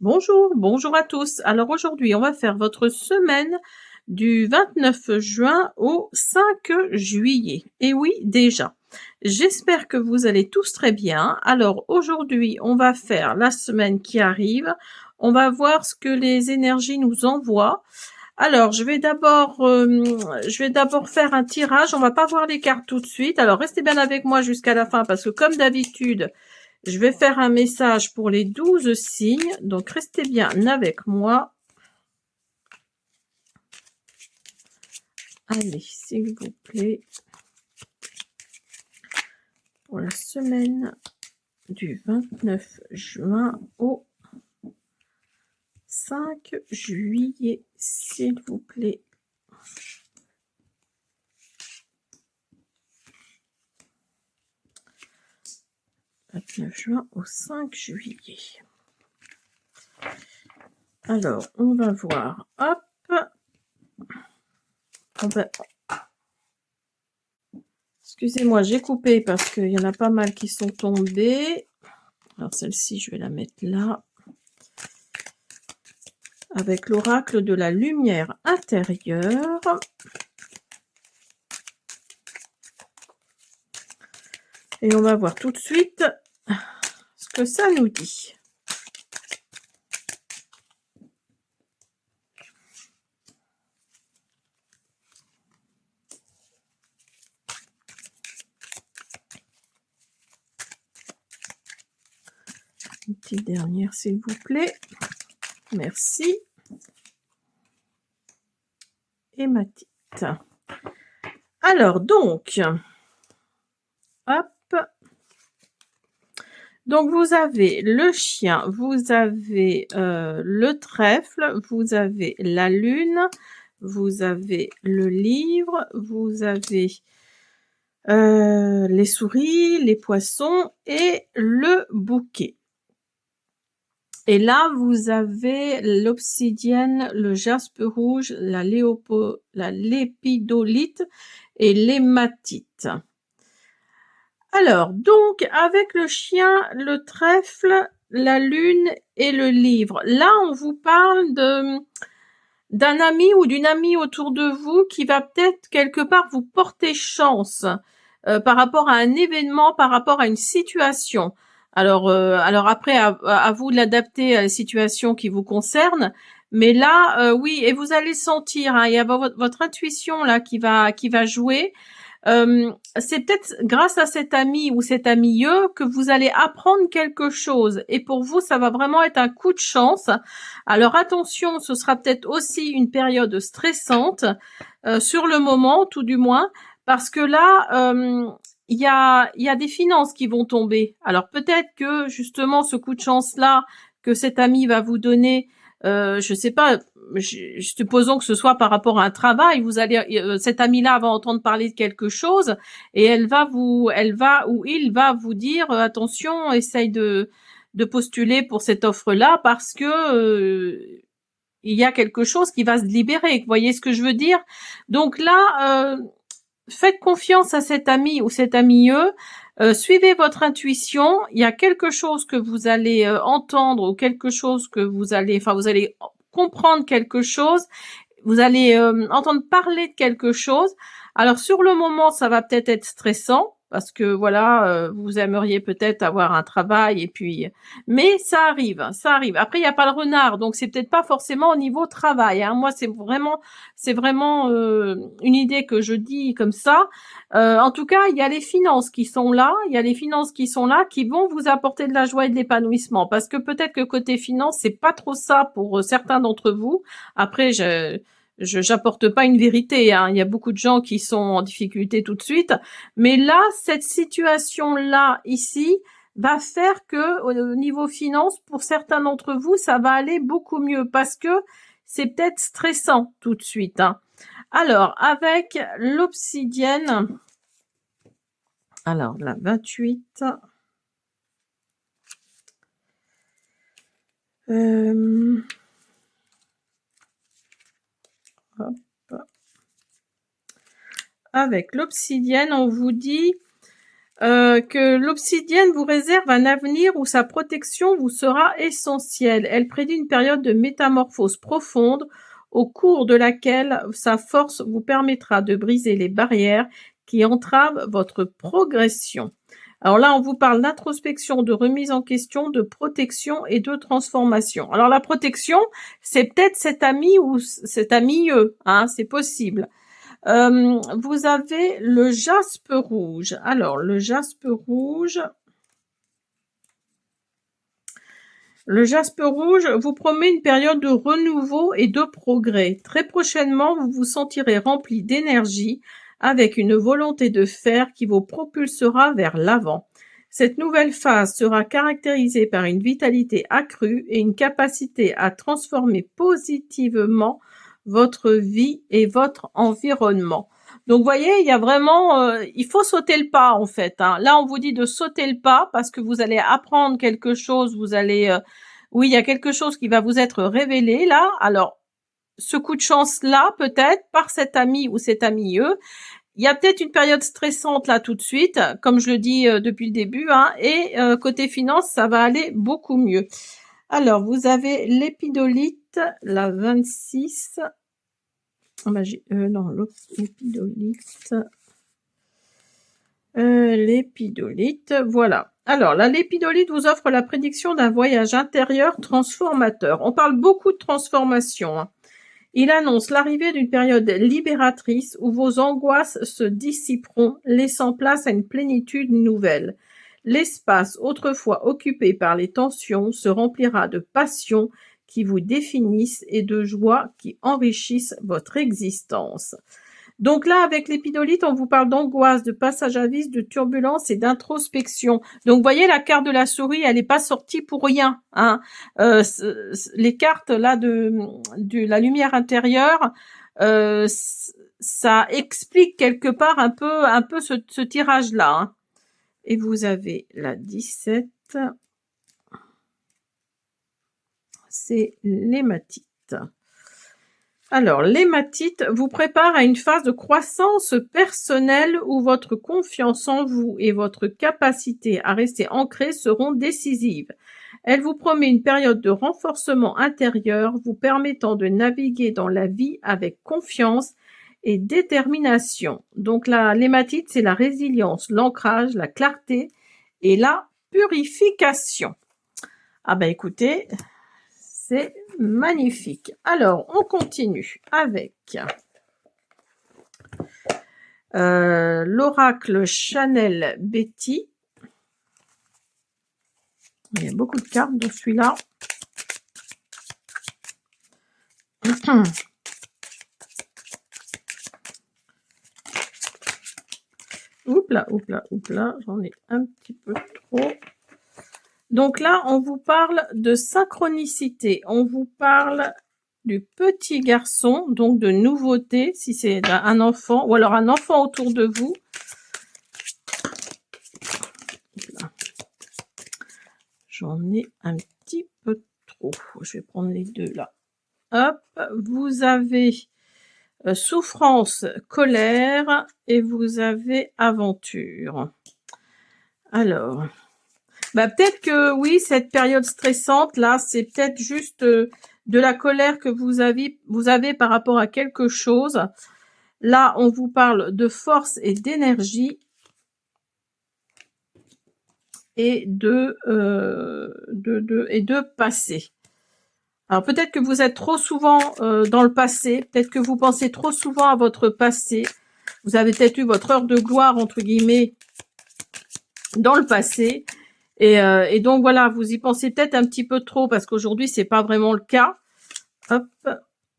Bonjour, bonjour à tous. Alors aujourd'hui, on va faire votre semaine du 29 juin au 5 juillet. Et oui, déjà. J'espère que vous allez tous très bien. Alors aujourd'hui, on va faire la semaine qui arrive. On va voir ce que les énergies nous envoient. Alors, je vais d'abord faire un tirage. On va pas voir les cartes tout de suite. Alors, restez bien avec moi jusqu'à la fin parce que comme d'habitude, je vais faire un message pour les 12 signes. Donc, restez bien avec moi. Allez, s'il vous plaît. Pour la semaine du 29 juin au 5 juillet, s'il vous plaît. « 29 juin au 5 juillet. » Alors, on va voir. Hop. Excusez-moi, j'ai coupé parce qu'il y en a pas mal qui sont tombés. Alors, celle-ci, je vais la mettre là. Avec l'oracle de la lumière intérieure. Et on va voir tout de suite ce que ça nous dit. Une petite dernière, s'il vous plaît. Merci. Hématite. Alors, donc, hop. Donc, vous avez le chien, vous avez le trèfle, vous avez la lune, vous avez le livre, vous avez les souris, les poissons et le bouquet. Et là, vous avez l'obsidienne, le jaspe rouge, la lépidolite et l'hématite. Alors, donc, avec le chien, le trèfle, la lune et le livre, là, on vous parle d'un ami ou d'une amie autour de vous qui va peut-être quelque part vous porter chance par rapport à un événement, par rapport à une situation. Alors après, à vous de l'adapter à la situation qui vous concerne. Mais là, oui, et vous allez sentir, hein, il y a votre intuition là qui va jouer. C'est peut-être grâce à cet ami ou cet amieux que vous allez apprendre quelque chose. Et pour vous, ça va vraiment être un coup de chance. Alors attention, ce sera peut-être aussi une période stressante sur le moment, tout du moins, parce que là, il y a des finances qui vont tomber. Alors peut-être que justement ce coup de chance-là que cet ami va vous donner, je sais pas, supposons que ce soit par rapport à un travail, vous allez, cette amie-là va entendre parler de quelque chose et il va vous dire attention, essaye de postuler pour cette offre-là parce que il y a quelque chose qui va se libérer. Vous voyez ce que je veux dire? Donc là, faites confiance à cet ami ou cet amieux. Suivez votre intuition. Il y a quelque chose que vous allez entendre ou quelque chose que vous allez comprendre quelque chose. Vous allez entendre parler de quelque chose. Alors sur le moment, ça va peut-être être stressant parce que voilà, vous aimeriez peut-être avoir un travail et puis, mais ça arrive, ça arrive. Après, il n'y a pas le renard, donc c'est peut-être pas forcément au niveau travail. Hein. Moi, c'est vraiment une idée que je dis comme ça. En tout cas, il y a les finances qui sont là, il y a les finances qui sont là, qui vont vous apporter de la joie et de l'épanouissement. Parce que peut-être que côté finance, c'est pas trop ça pour certains d'entre vous. Après, j'apporte pas une vérité, hein. Il y a beaucoup de gens qui sont en difficulté tout de suite. Mais là, cette situation-là, ici, va faire que, au niveau finance, pour certains d'entre vous, ça va aller beaucoup mieux parce que c'est peut-être stressant tout de suite, hein. Alors, avec l'obsidienne, alors la 28, hop. Avec l'obsidienne, on vous dit que l'obsidienne vous réserve un avenir où sa protection vous sera essentielle. Elle prédit une période de métamorphose profonde au cours de laquelle sa force vous permettra de briser les barrières qui entravent votre progression. Alors là, on vous parle d'introspection, de remise en question, de protection et de transformation. Alors la protection, c'est peut-être cet ami ou cet ami-eux, hein, c'est possible. Vous avez le jaspe rouge. Alors, le jaspe rouge vous promet une période de renouveau et de progrès. Très prochainement, vous vous sentirez rempli d'énergie avec une volonté de faire qui vous propulsera vers l'avant. Cette nouvelle phase sera caractérisée par une vitalité accrue et une capacité à transformer positivement votre vie et votre environnement. Donc, vous voyez, il y a vraiment, il faut sauter le pas en fait, hein. Là, on vous dit de sauter le pas parce que vous allez apprendre quelque chose, vous allez, oui, il y a quelque chose qui va vous être révélé là. Alors, ce coup de chance là, peut-être par cet ami ou cet ami-eux. Il y a peut-être une période stressante là tout de suite, comme je le dis depuis le début, hein, et côté finance, ça va aller beaucoup mieux. Alors, vous avez l'épidolite, la 26. Non, l'épidolite. L'épidolite, voilà. Alors, la lépidolite vous offre la prédiction d'un voyage intérieur transformateur. On parle beaucoup de transformation, hein. Il annonce l'arrivée d'une période libératrice où vos angoisses se dissiperont, laissant place à une plénitude nouvelle. L'espace autrefois occupé par les tensions se remplira de passions qui vous définissent et de joies qui enrichissent votre existence. Donc là, avec l'épidolite, on vous parle d'angoisse, de passage à vide, de turbulence et d'introspection. Donc, vous voyez, la carte de la souris, elle n'est pas sortie pour rien, hein. Les cartes là de la lumière intérieure, ça explique quelque part un peu ce tirage-là, hein. Et vous avez la 17, c'est l'hématite. Alors, l'hématite vous prépare à une phase de croissance personnelle où votre confiance en vous et votre capacité à rester ancré seront décisives. Elle vous promet une période de renforcement intérieur vous permettant de naviguer dans la vie avec confiance et détermination. Donc l'hématite, c'est la résilience, l'ancrage, la clarté et la purification. Ah ben écoutez, c'est magnifique. Alors, on continue avec l'oracle Chanel Betty. Il y a beaucoup de cartes dans celui-là. Oups là, j'en ai un petit peu trop. Donc là, on vous parle de synchronicité. On vous parle du petit garçon, donc de nouveauté, si c'est un enfant, ou alors un enfant autour de vous. J'en ai un petit peu trop. Je vais prendre les deux là. Hop, vous avez souffrance, colère et vous avez aventure. Alors, peut-être que oui, cette période stressante là, c'est peut-être juste de la colère que vous avez par rapport à quelque chose. Là, on vous parle de force et d'énergie et de passé. Alors peut-être que vous êtes trop souvent dans le passé, peut-être que vous pensez trop souvent à votre passé. Vous avez peut-être eu votre heure de gloire entre guillemets dans le passé. Et donc voilà, vous y pensez peut-être un petit peu trop parce qu'aujourd'hui c'est pas vraiment le cas. Hop.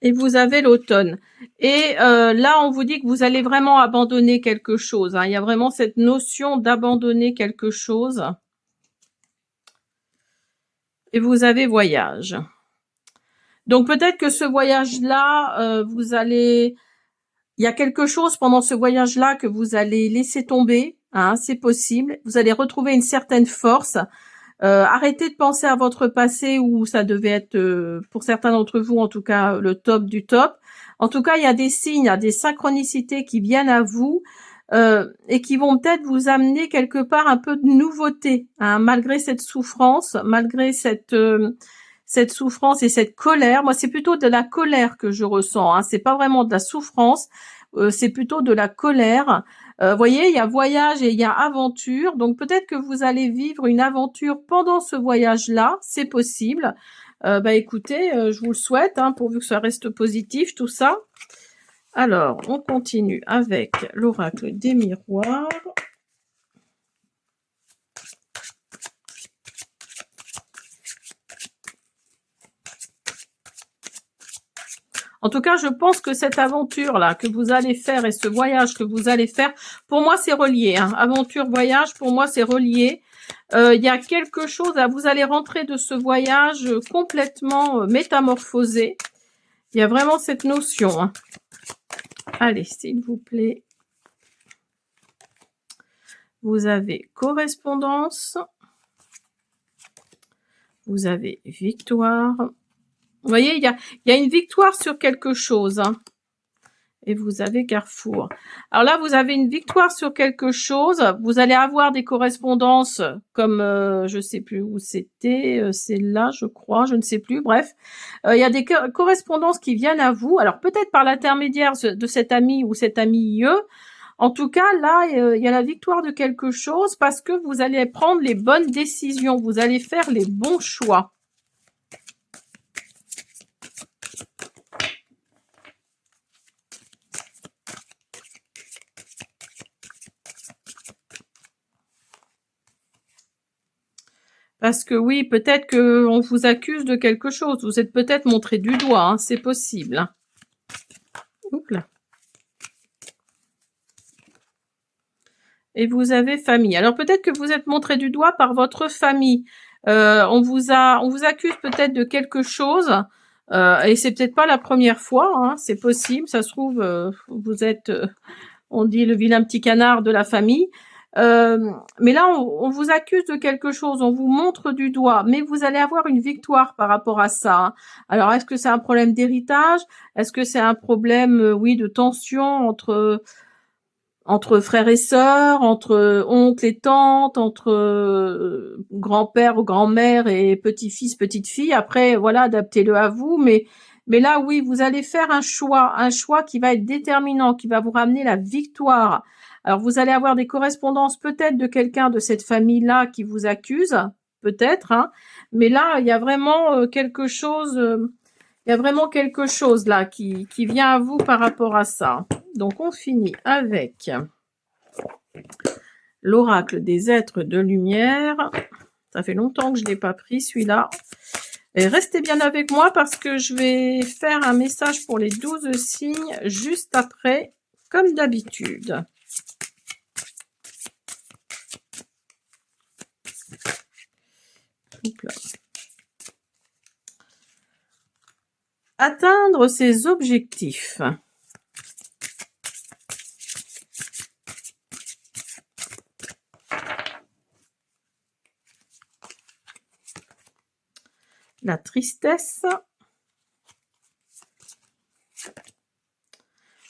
Et vous avez l'automne. Et là, on vous dit que vous allez vraiment abandonner quelque chose, hein. Il y a vraiment cette notion d'abandonner quelque chose. Et vous avez voyage. Donc peut-être que ce voyage-là, il y a quelque chose pendant ce voyage-là que vous allez laisser tomber, hein, c'est possible. Vous allez retrouver une certaine force. Arrêtez de penser à votre passé où ça devait être, pour certains d'entre vous en tout cas, le top du top. En tout cas, il y a des signes, il y a des synchronicités qui viennent à vous. et qui vont peut-être vous amener quelque part un peu de nouveauté, hein, malgré cette souffrance, malgré cette souffrance et cette colère. Moi, c'est plutôt de la colère que je ressens, hein. C'est pas vraiment de la souffrance, c'est plutôt de la colère. Voyez, il y a voyage et il y a aventure. Donc peut-être que vous allez vivre une aventure pendant ce voyage-là, c'est possible. Bah écoutez, je vous le souhaite, hein, pourvu que ça reste positif tout ça. Alors, on continue avec l'oracle des miroirs. En tout cas, je pense que cette aventure-là que vous allez faire et ce voyage que vous allez faire, pour moi, c'est relié, hein. Aventure, voyage, pour moi, c'est relié. Il y a quelque chose, vous allez rentrer de ce voyage complètement métamorphosé. Il y a vraiment cette notion, hein. Allez, s'il vous plaît. Vous avez correspondance. Vous avez victoire. Vous voyez, il y a une victoire sur quelque chose, hein. Et vous avez carrefour. Alors là, vous avez une victoire sur quelque chose. Vous allez avoir des correspondances comme, je sais plus où c'était, c'est là, je crois, je ne sais plus. Bref, il y a des correspondances qui viennent à vous. Alors peut-être par l'intermédiaire de cet ami ou cet ami. En tout cas, là, il y a la victoire de quelque chose parce que vous allez prendre les bonnes décisions. Vous allez faire les bons choix. Parce que oui, peut-être qu'on vous accuse de quelque chose. Vous êtes peut-être montré du doigt, hein, c'est possible. Hein. Oups là. Et vous avez famille. Alors peut-être que vous êtes montré du doigt par votre famille. On vous accuse peut-être de quelque chose. Et c'est peut-être pas la première fois, hein, c'est possible. Ça se trouve, vous êtes, on dit le vilain petit canard de la famille. Mais là, on vous accuse de quelque chose, on vous montre du doigt, mais vous allez avoir une victoire par rapport à ça. Hein. Alors, est-ce que c'est un problème d'héritage? Est-ce que c'est un problème, oui, de tension entre frères et sœurs, entre oncles et tantes, entre grand-père ou grand-mère et petit-fils, petite-fille? Après, voilà, adaptez-le à vous, mais là, oui, vous allez faire un choix qui va être déterminant, qui va vous ramener la victoire. Alors, vous allez avoir des correspondances peut-être de quelqu'un de cette famille-là qui vous accuse, peut-être, hein, mais là, il y a vraiment quelque chose, il y a vraiment quelque chose là qui vient à vous par rapport à ça. Donc, on finit avec l'oracle des êtres de lumière. Ça fait longtemps que je ne l'ai pas pris, celui-là. Et restez bien avec moi parce que je vais faire un message pour les 12 signes juste après, comme d'habitude. Atteindre ses objectifs. La tristesse.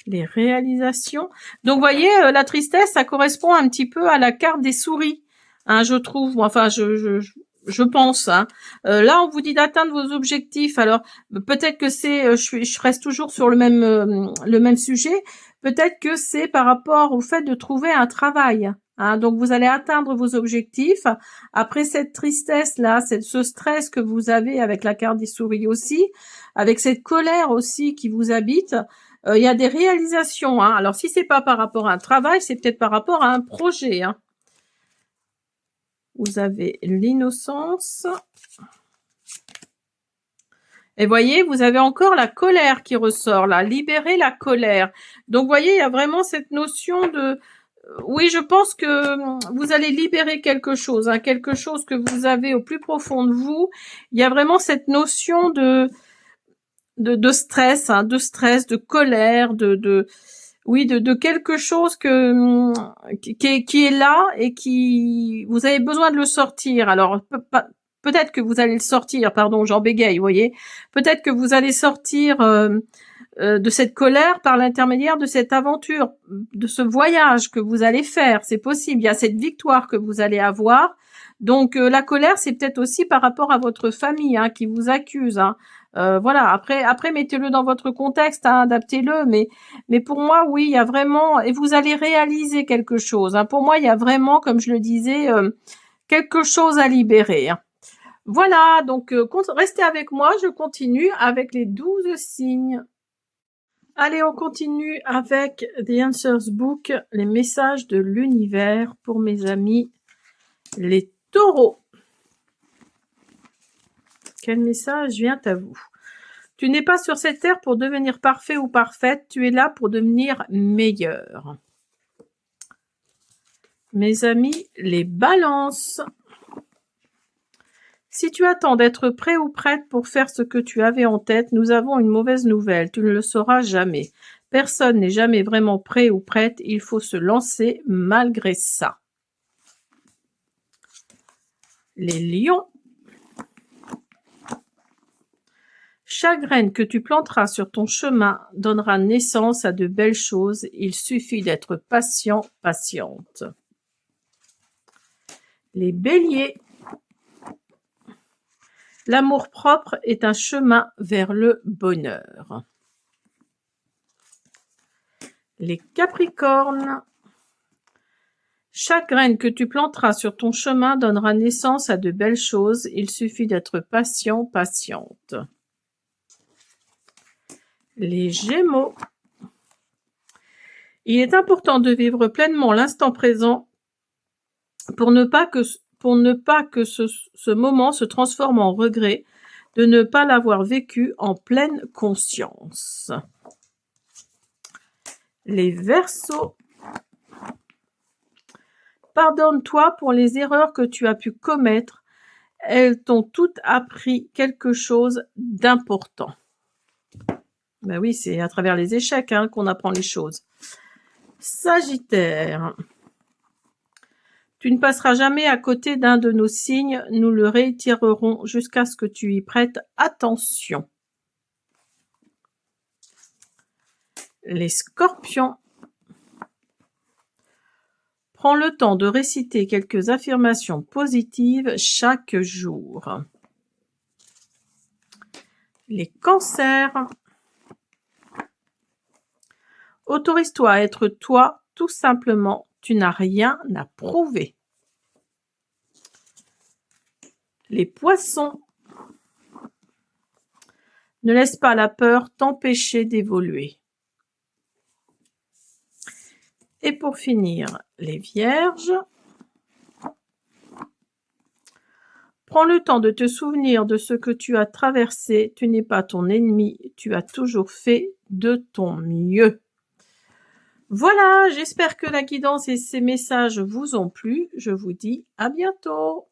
Les réalisations. Donc, vous voyez, la tristesse, ça correspond un petit peu à la carte des souris, hein, je trouve. Enfin, je pense. Hein. Là, on vous dit d'atteindre vos objectifs. Alors, peut-être que c'est, je reste toujours sur le même sujet. Peut-être que c'est par rapport au fait de trouver un travail. Hein. Donc, vous allez atteindre vos objectifs. Après cette tristesse-là, ce stress que vous avez avec la carte des souris aussi, avec cette colère aussi qui vous habite, il y a des réalisations. Hein. Alors, si c'est pas par rapport à un travail, c'est peut-être par rapport à un projet. Hein. Vous avez l'innocence. Et voyez, vous avez encore la colère qui ressort là. Libérer la colère. Donc, voyez, il y a vraiment cette notion de... Oui, je pense que vous allez libérer quelque chose. Hein, quelque chose que vous avez au plus profond de vous. Il y a vraiment cette notion de stress, hein, de colère, oui, de quelque chose qui est là et qui vous avez besoin de le sortir. Alors peut-être que vous allez le sortir, pardon, j'en bégaye, vous voyez. Peut-être que vous allez sortir de cette colère par l'intermédiaire de cette aventure, de ce voyage que vous allez faire. C'est possible. Il y a cette victoire que vous allez avoir. Donc la colère, c'est peut-être aussi par rapport à votre famille qui vous accuse. Voilà. Après, mettez-le dans votre contexte, adaptez-le. Mais pour moi, oui, il y a vraiment, et vous allez réaliser quelque chose. Pour moi, il y a vraiment, comme je le disais, quelque chose à libérer. Voilà. Donc restez avec moi. Je continue avec les 12 signes. Allez, on continue avec The Answers Book, les messages de l'univers pour mes amis les taureaux. Quel message vient à vous? Tu n'es pas sur cette terre pour devenir parfait ou parfaite, tu es là pour devenir meilleur. Mes amis les balances. Si tu attends d'être prêt ou prête pour faire ce que tu avais en tête, nous avons une mauvaise nouvelle, tu ne le sauras jamais. Personne n'est jamais vraiment prêt ou prête, il faut se lancer malgré ça. Les lions. Chaque graine que tu planteras sur ton chemin donnera naissance à de belles choses, il suffit d'être patient, patiente. Les béliers. L'amour-propre est un chemin vers le bonheur. Les capricornes. Chaque graine que tu planteras sur ton chemin donnera naissance à de belles choses. Il suffit d'être patient, patiente. Les gémeaux. Il est important de vivre pleinement l'instant présent pour ne pas que ce moment se transforme en regret de ne pas l'avoir vécu en pleine conscience. Les Verseaux. Pardonne-toi pour les erreurs que tu as pu commettre. Elles t'ont toutes appris quelque chose d'important. Ben oui, c'est à travers les échecs qu'on apprend les choses. Sagittaire. Tu ne passeras jamais à côté d'un de nos signes, nous le réitérerons jusqu'à ce que tu y prêtes attention. Les Scorpions. Prends le temps de réciter quelques affirmations positives chaque jour. Les Cancers. Autorise-toi à être toi, tout simplement, tu n'as rien à prouver. Les Poissons. Ne laisse pas la peur t'empêcher d'évoluer. Et pour finir, les Vierges. Prends le temps de te souvenir de ce que tu as traversé. Tu n'es pas ton ennemi, tu as toujours fait de ton mieux. Voilà, j'espère que la guidance et ces messages vous ont plu. Je vous dis à bientôt.